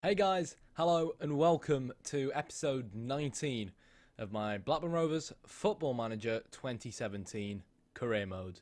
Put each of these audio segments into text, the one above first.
Hey guys, hello and welcome to episode 19 of my Blackburn Rovers Football Manager 2017 career mode.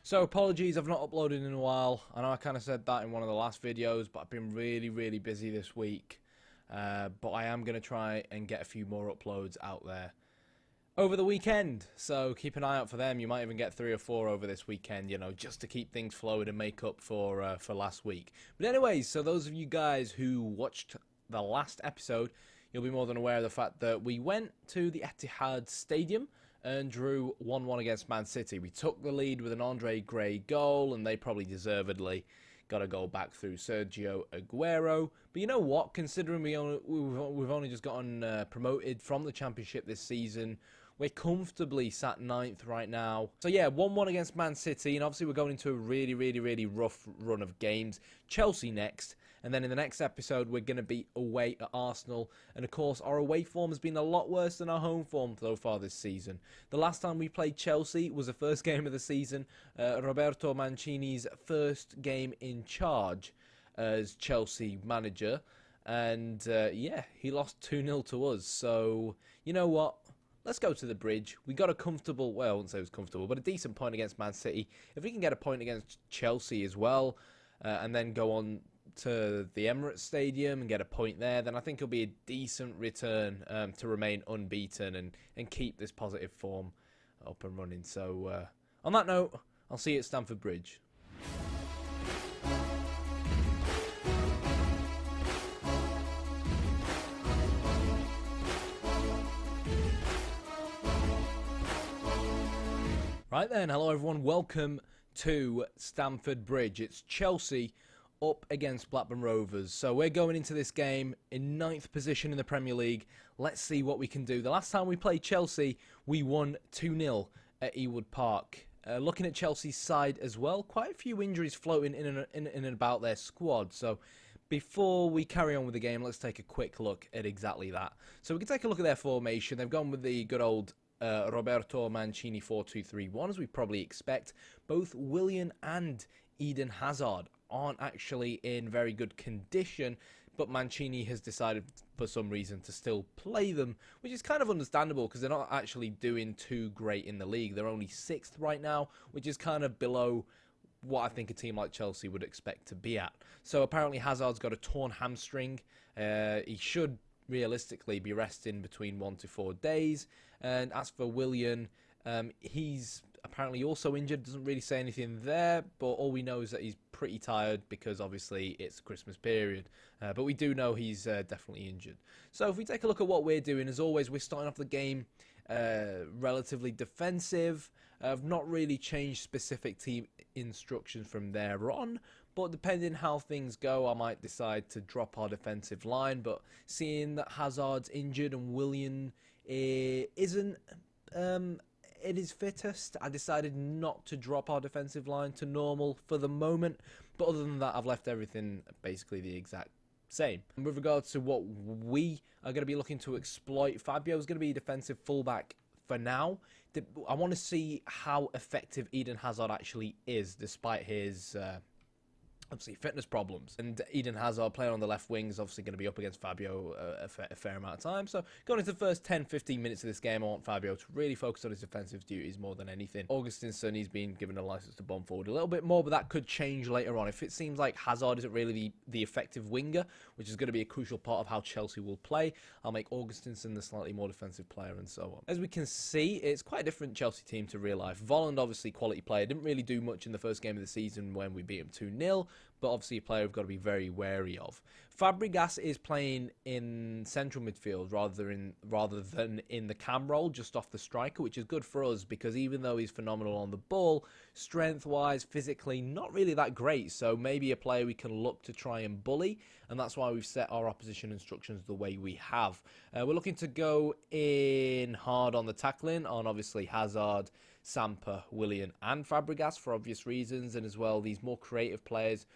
So apologies, I've not uploaded in a while. I know I kind of said that in one of the last videos, but I've been really busy this week. But I am going to try and get a few more uploads out there over the weekend. So keep an eye out for them. You might even get 3 or 4 over this weekend, you know, just to keep things flowing and make up for last week. But anyways, so those of you guys who watched the last episode, you'll be more than aware of the fact that we went to the Etihad Stadium and drew 1-1 against Man City. We took the lead with an Andre Gray goal, and they probably deservedly got a goal back through Sergio Aguero. But you know what? Considering we've only just gotten promoted from the Championship this season, we're comfortably sat 9th right now. So yeah, 1-1 against Man City, and obviously we're going into a really rough run of games. Chelsea next, and then in the next episode we're going to be away at Arsenal. And of course our away form has been a lot worse than our home form so far this season. The last time we played Chelsea was the first game of the season, Roberto Mancini's first game in charge as Chelsea manager. And yeah, he lost 2-0 to us. So you know what? Let's go to the bridge. We got a comfortable, well, I wouldn't say it was comfortable, but a decent point against Man City. If we can get a point against Chelsea as well, and then go on to the Emirates Stadium and get a point there, then I think it'll be a decent return to remain unbeaten and keep this positive form up and running. So on that note, I'll see you at Stamford Bridge. Right then, hello everyone, welcome to Stamford Bridge. It's Chelsea up against Blackburn Rovers. So we're going into this game in 9th position in the Premier League. Let's see what we can do. The last time we played Chelsea, we won 2-0 at Ewood Park. Looking at Chelsea's side as well, quite a few injuries floating in and about their squad. So before we carry on with the game, let's take a quick look at exactly that. So we can take a look at their formation. They've gone with the good old Roberto Mancini 4-2-3-1, as we probably expect. Both Willian and Eden Hazard aren't actually in very good condition, but Mancini has decided for some reason to still play them, which is kind of understandable because they're not actually doing too great in the league. They're only 6th right now, which is kind of below what I think a team like Chelsea would expect to be at. So apparently Hazard's got a torn hamstring. He should realistically be resting between 1 to 4 days. And as for Willian, he's apparently also injured. Doesn't really say anything there, but all we know is that he's pretty tired because obviously it's the Christmas period. But we do know he's definitely injured. So if we take a look at what we're doing, as always, we're starting off the game relatively defensive. I've not really changed specific team instructions from there on, but depending how things go, I might decide to drop our defensive line. But seeing that Hazard's injured and Willian isn't at his fittest, I decided not to drop our defensive line to normal for the moment. But other than that, I've left everything basically the exact same. And with regards to what we are going to be looking to exploit, Fabio's going to be a defensive fullback for now. I want to see how effective Eden Hazard actually is, despite his obviously fitness problems. And Eden Hazard playing on the left wing is obviously going to be up against Fabio a fair amount of time. So going into the first 10-15 minutes of this game, I want Fabio to really focus on his defensive duties more than anything. Augustinson, he's been given a license to bomb forward a little bit more, but that could change later on. If it seems like Hazard isn't really the effective winger, which is going to be a crucial part of how Chelsea will play, I'll make Augustinson the slightly more defensive player and so on. As we can see, it's quite a different Chelsea team to real life. Volland, obviously quality player, didn't really do much in the first game of the season when we beat him 2-0. But obviously a player we've got to be very wary of. Fabregas is playing in central midfield rather than in the cam role, just off the striker, which is good for us because even though he's phenomenal on the ball, strength-wise, physically, not really that great. So maybe a player we can look to try and bully, and that's why we've set our opposition instructions the way we have. We're looking to go in hard on the tackling, on obviously Hazard, Samper, Willian and Fabregas for obvious reasons, and as well these more creative players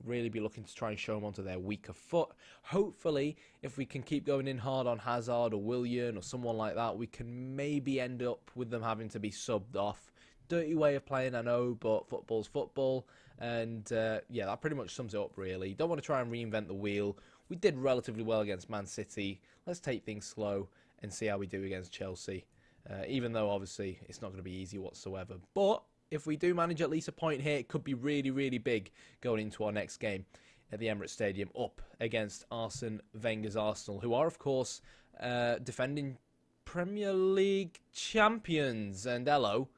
really be looking to try and show them onto their weaker foot. Hopefully, if we can keep going in hard on Hazard or Willian or someone like that, we can maybe end up with them having to be subbed off. Dirty way of playing, I know, but football's football. And yeah, that pretty much sums it up, really. Don't want to try and reinvent the wheel. We did relatively well against Man City. Let's take things slow and see how we do against Chelsea. Even though, obviously, it's not going to be easy whatsoever. But if we do manage at least a point here, it could be really, really big going into our next game at the Emirates Stadium up against Arsene Wenger's Arsenal, who are, of course, defending Premier League champions. And hello.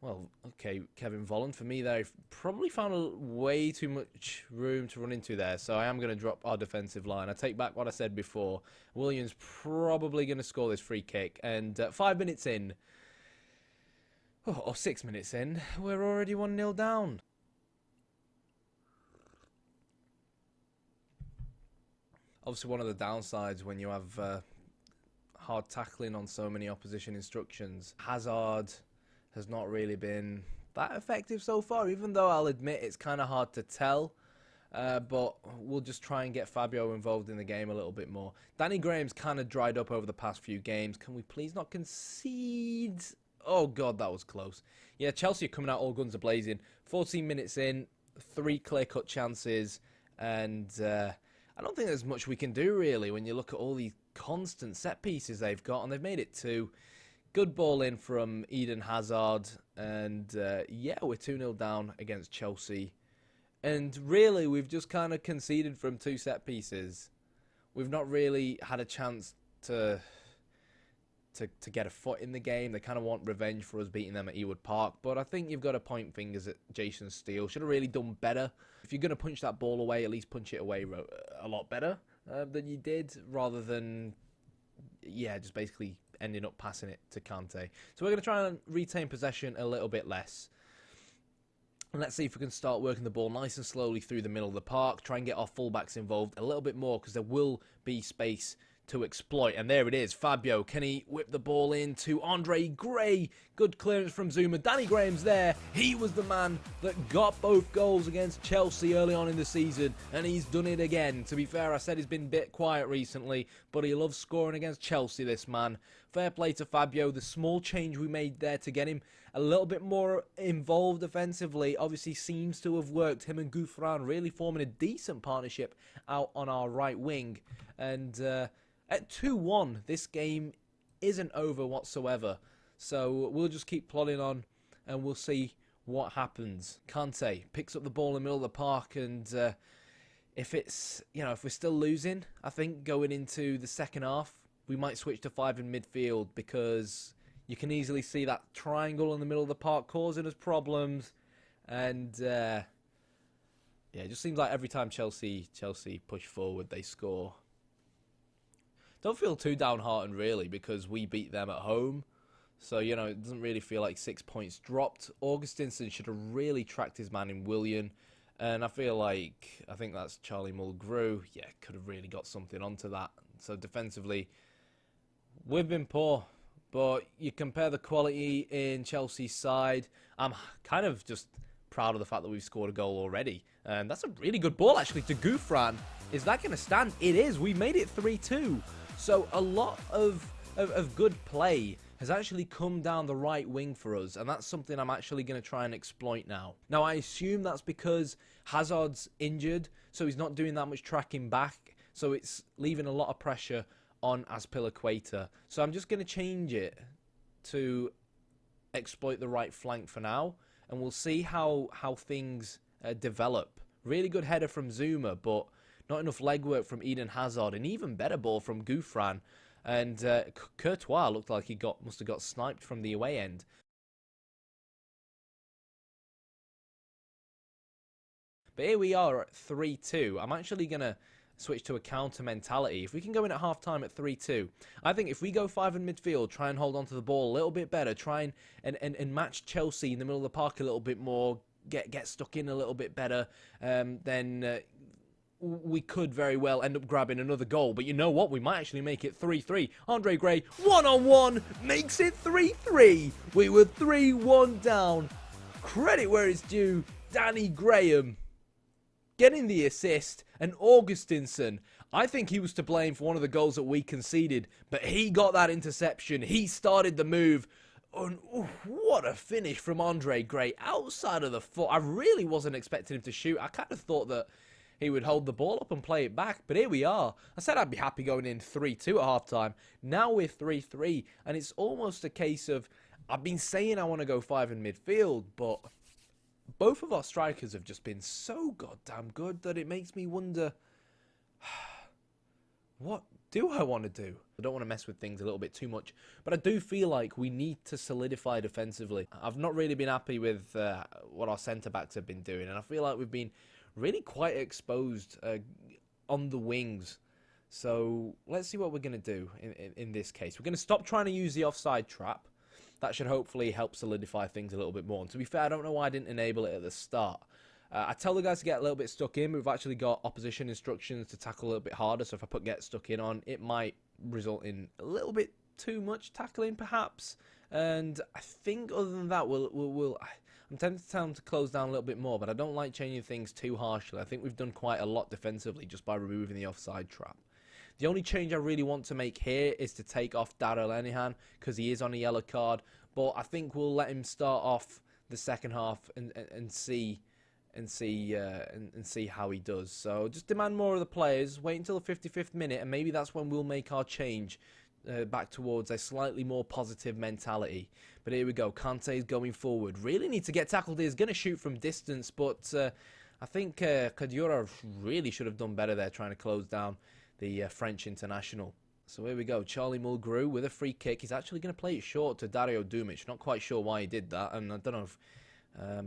Well, okay, Kevin Volland, for me there, probably found way too much room to run into there, so I am going to drop our defensive line. I take back what I said before. Williams probably going to score this free kick, and 5 minutes in, or 6 minutes in, we're already 1-0 down. Obviously, one of the downsides when you have hard tackling on so many opposition instructions, Hazard has not really been that effective so far, even though I'll admit it's kind of hard to tell. But we'll just try and get Fabio involved in the game a little bit more. Danny Graham's kind of dried up over the past few games. Can we please not concede? Oh, God, that was close. Yeah, Chelsea are coming out all guns a-blazing. 14 minutes in, 3 clear-cut chances, and I don't think there's much we can do, really, when you look at all these constant set pieces they've got, and they've made it 2. Good ball in from Eden Hazard, and yeah, we're 2-0 down against Chelsea. And really, we've just kind of conceded from 2 set pieces. We've not really had a chance to get a foot in the game. They kind of want revenge for us beating them at Ewood Park, but I think you've got to point fingers at Jason Steele. Should have really done better. If you're going to punch that ball away, at least punch it away a lot better than you did, rather than, yeah, just basically ending up passing it to Kante. So we're going to try and retain possession a little bit less. And let's see if we can start working the ball nice and slowly through the middle of the park. Try and get our fullbacks involved a little bit more, because there will be space to exploit. And there it is. Fabio, can he whip the ball in to Andre Gray? Good clearance from Zuma. Danny Graham's there. He was the man that got both goals against Chelsea early on in the season, and he's done it again. To be fair, I said he's been a bit quiet recently, but he loves scoring against Chelsea, this man. Fair play to Fabio. The small change we made there to get him a little bit more involved offensively obviously seems to have worked. Him and Gouffran really forming a decent partnership out on our right wing. And at 2-1, this game isn't over whatsoever. So we'll just keep plodding on and we'll see what happens. Kante picks up the ball in the middle of the park, and if it's, if we're still losing, I think going into the second half, we might switch to 5 in midfield, because you can easily see that triangle in the middle of the park causing us problems. And yeah, it just seems like every time Chelsea push forward, they score. Don't feel too downhearted, really, because we beat them at home. So, it doesn't really feel like 6 points dropped. Augustinson should have really tracked his man in Willian. And I think that's Charlie Mulgrew. Yeah, could have really got something onto that. So defensively, we've been poor. But you compare the quality in Chelsea's side, I'm kind of just proud of the fact that we've scored a goal already. And that's a really good ball, actually, to Gouffran. Is that going to stand? It is. We made it 3-2. So a lot of good play has actually come down the right wing for us, and that's something I'm actually going to try and exploit now. Now, I assume that's because Hazard's injured, so he's not doing that much tracking back, so it's leaving a lot of pressure on Azpilicueta. So I'm just going to change it to exploit the right flank for now, and we'll see how things develop. Really good header from Zuma, but not enough legwork from Eden Hazard. An even better ball from Gouffran. And Courtois looked like he must have got sniped from the away end. But here we are at 3-2. I'm actually going to switch to a counter mentality. If we can go in at half-time at 3-2, I think if we go 5 in midfield, try and hold on to the ball a little bit better, try and match Chelsea in the middle of the park a little bit more, get stuck in a little bit better, then we could very well end up grabbing another goal. But you know what? We might actually make it 3-3. Andre Gray, one-on-one, makes it 3-3. We were 3-1 down. Credit where it's due. Danny Graham getting the assist. And Augustinson, I think he was to blame for one of the goals that we conceded. But he got that interception. He started the move. And what a finish from Andre Gray outside of the foot. I really wasn't expecting him to shoot. I kind of thought that he would hold the ball up and play it back, but here we are. I said I'd be happy going in 3-2 at halftime. Now we're 3-3, and it's almost a case of, I've been saying I want to go 5 in midfield, but both of our strikers have just been so goddamn good that it makes me wonder, what do I want to do? I don't want to mess with things a little bit too much, but I do feel like we need to solidify defensively. I've not really been happy with what our centre-backs have been doing, and I feel like we've been really quite exposed on the wings. So let's see what we're going to do in this case. We're going to stop trying to use the offside trap. That should hopefully help solidify things a little bit more. And to be fair, I don't know why I didn't enable it at the start. I tell the guys to get a little bit stuck in. We've actually got opposition instructions to tackle a little bit harder. So if I put get stuck in on, it might result in a little bit too much tackling perhaps. And I think other than that, I'm tempted to tell them to close down a little bit more, but I don't like changing things too harshly. I think we've done quite a lot defensively just by removing the offside trap. The only change I really want to make here is to take off Daryl Lenihan because he is on a yellow card. But I think we'll let him start off the second half and see how he does. So just demand more of the players. Wait until the 55th minute, and maybe that's when we'll make our change back towards a slightly more positive mentality. But here we go. Kante's going forward. Really need to get tackled here. He's going to shoot from distance, but I think Kadura really should have done better there trying to close down the French international. So here we go. Charlie Mulgrew with a free kick. He's actually going to play it short to Dario Dumic. Not quite sure why he did that. And I don't know if...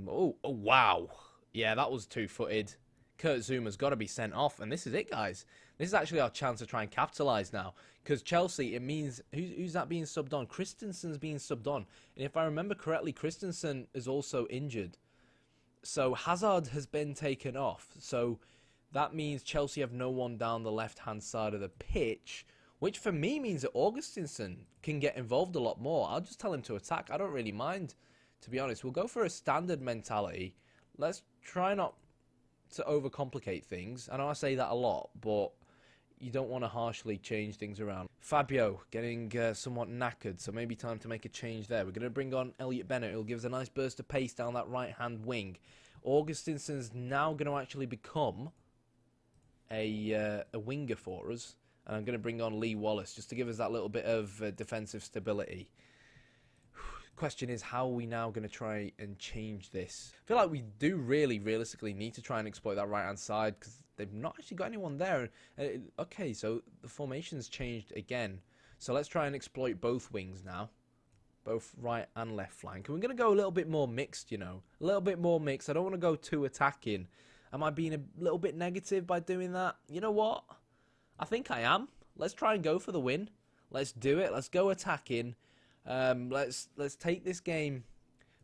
oh, wow. Yeah, that was two-footed. Kurt Zuma's got to be sent off. And this is it, guys. This is actually our chance to try and capitalise now. Because Chelsea, it means... Who's that being subbed on? Christensen's being subbed on. And if I remember correctly, Christensen is also injured. So Hazard has been taken off. So that means Chelsea have no one down the left-hand side of the pitch. Which for me means that Augustinson can get involved a lot more. I'll just tell him to attack. I don't really mind, to be honest. We'll go for a standard mentality. Let's try not to overcomplicate things. I know I say that a lot, but you don't want to harshly change things around. Fabio getting somewhat knackered, so maybe time to make a change there. We're going to bring on Elliot Bennett, who'll give us a nice burst of pace down that right-hand wing. Augustinson's now going to actually become a winger for us. And I'm going to bring on Lee Wallace just to give us that little bit of defensive stability. Question is, how are we now going to try and change this? I feel like we do really, realistically need to try and exploit that right-hand side because they've not actually got anyone there. Okay, so the formation's changed again. So let's try and exploit both wings now. Both right and left flank. And we're going to go a little bit more mixed, you know. A little bit more mixed. I don't want to go too attacking. Am I being a little bit negative by doing that? You know what? I think I am. Let's try and go for the win. Let's do it. Let's go attacking. Let's take this game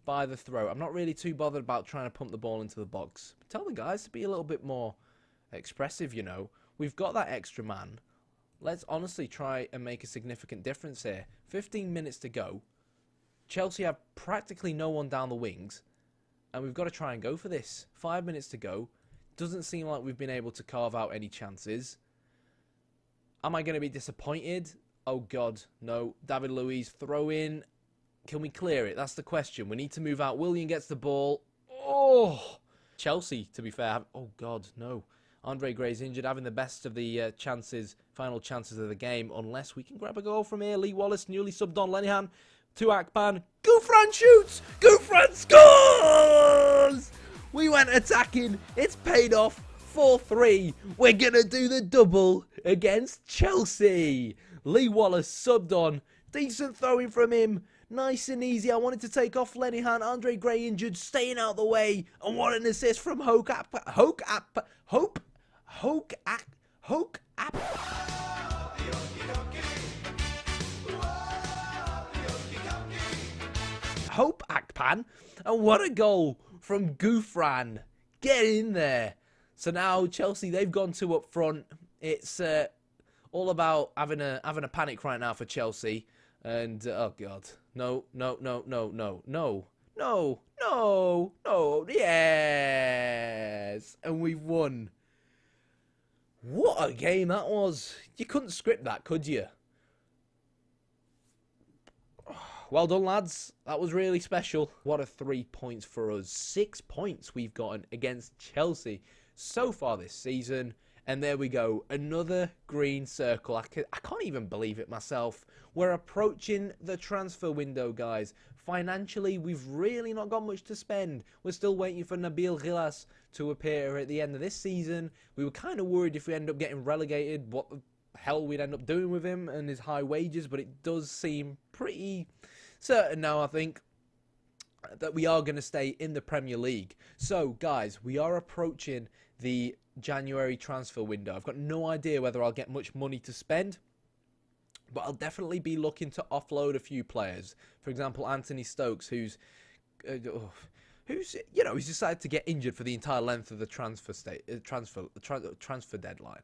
by the throat. I'm not really too bothered about trying to pump the ball into the box. Tell the guys to be a little bit more expressive, you know. We've got that extra man. Let's honestly try and make a significant difference here. 15 minutes to go. Chelsea have practically no one down the wings. And we've got to try and go for this. 5 minutes to go. Doesn't seem like we've been able to carve out any chances. Am I going to be disappointed? Oh, God, no. David Luiz, throw in. Can we clear it? That's the question. We need to move out. William gets the ball. Oh! Chelsea, to be fair. Oh, God, no. Andre Gray's injured, having the best of the final chances of the game, unless we can grab a goal from here. Lee Wallace, newly subbed on Lenihan, to Akpan. Gouffran shoots! Gouffran scores! We went attacking. It's paid off. 4-3. We're going to do the double against Chelsea. Lee Wallace subbed on. Decent throwing from him. Nice and easy. I wanted to take off Lenihan. Andre Gray injured, staying out the way. And what an assist from Hope Akpan. And what a goal from Gouffran. Get in there. So now Chelsea, they've gone 2 up front. It's all about having a panic right now for Chelsea. And oh god, no, yes, and we've won. What a game that was! You couldn't script that, could you? Well done, lads. That was really special. What a 3 points for us. 6 points we've gotten against Chelsea so far this season. And there we go. Another green circle. I can't even believe it myself. We're approaching the transfer window, guys. Financially, we've really not got much to spend. We're still waiting for Nabil Ghilas to appear at the end of this season. We were kind of worried if we end up getting relegated, what the hell we'd end up doing with him and his high wages. But it does seem pretty certain now, I think, that we are going to stay in the Premier League. So, guys, we are approaching the January transfer window. I've got no idea whether I'll get much money to spend, but I'll definitely be looking to offload a few players. For example, Anthony Stokes, who's he's decided to get injured for the entire length of the transfer deadline,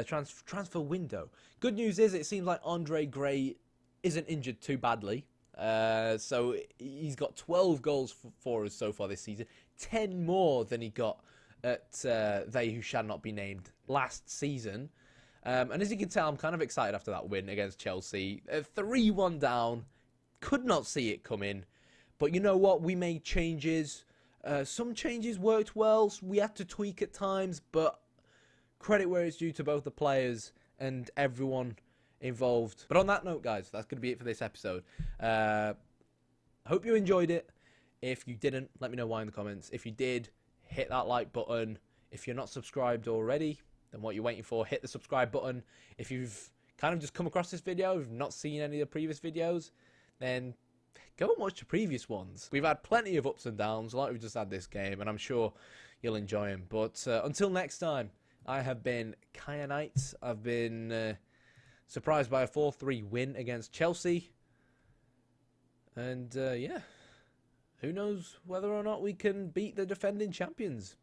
transfer window. Good news is it seems like Andre Gray isn't injured too badly. So he's got 12 goals for us so far this season, 10 more than he got at They Who Shall Not Be Named last season. And as you can tell, I'm kind of excited after that win against Chelsea. 3-1 down. Could not see it coming. But you know what? We made changes. Some changes worked well. We had to tweak at times. But credit where it's due to both the players and everyone involved. But on that note, guys, that's going to be it for this episode. Hope you enjoyed it. If you didn't, let me know why in the comments. If you did, hit that like button. If you're not subscribed already, then what you're waiting for, hit the subscribe button. If you've kind of just come across this video, you've not seen any of the previous videos, then go and watch the previous ones. We've had plenty of ups and downs, like we just had this game, and I'm sure you'll enjoy them. But until next time, I have been Kaya Knight. I've been surprised by a 4-3 win against Chelsea. And yeah, who knows whether or not we can beat the defending champions.